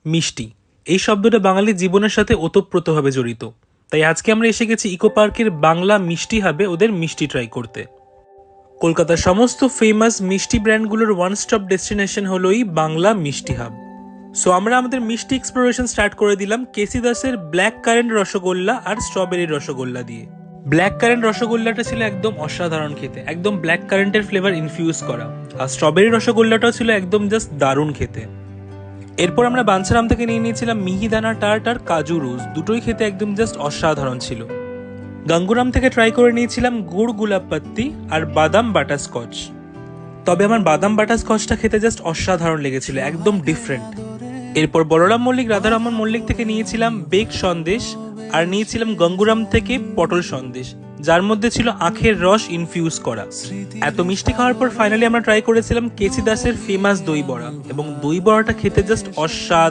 মিষ্টি এই শব্দটা বাঙালির জীবনের সাথে ওতপ্রোতভাবে জড়িত। তাই আজকে আমরা এসে গেছি ইকো পার্কের বাংলা মিষ্টি হাবে ওদের মিষ্টি ট্রাই করতে। কলকাতার সমস্ত ফেমাস মিষ্টি ব্র্যান্ডগুলোর ওয়ান স্টপ ডেস্টিনেশন হলো এই বাংলা মিষ্টি হাব। সো আমরা আমাদের মিষ্টি এক্সপ্লোরেশন স্টার্ট করে দিলাম কেসি দাসের ব্ল্যাক কারেন্ট রসগোল্লা আর স্ট্রবেরি রসগোল্লা দিয়ে। ব্ল্যাক কারেন্ট রসগোল্লাটা ছিল একদম অসাধারণ খেতে, একদম ব্ল্যাক কারেন্টের ফ্লেভার ইনফিউজ করা। আর স্ট্রবেরি রসগোল্লাটাও ছিল একদম জাস্ট দারুণ খেতে। এরপর আমরা বাঞ্ছারাম থেকে নিয়ে নিয়েছিলাম মিহিদানা টার্ট আর কাজু রোজ, দুটোই খেতে একদম জাস্ট অসাধারণ ছিল। গাঙ্গুরাম থেকে ট্রাই করে নিয়েছিলাম গুড় গুলাবপাত্তি আর বাদাম বাটারস্কচ। তবে আমার বাদাম বাটারস্কচটা খেতে জাস্ট অসাধারণ লেগেছিল, একদম ডিফারেন্ট। এরপর বলরাম মল্লিক রাধারমন মল্লিক থেকে নিয়েছিলাম বেক সন্দেশ আর নিয়েছিলাম গঙ্গুরাম থেকে পটল সন্দেশ, যার মধ্যে ছিল আখের রস ইনফিউজ করা। এত মিষ্টি খাওয়ার পর ফাইনালি আমরা ট্রাই করেছিলাম কেসি দাসের ফেমাস দই বড়া, এবং দই বড়াটা খেতে জাস্ট অসাধারণ।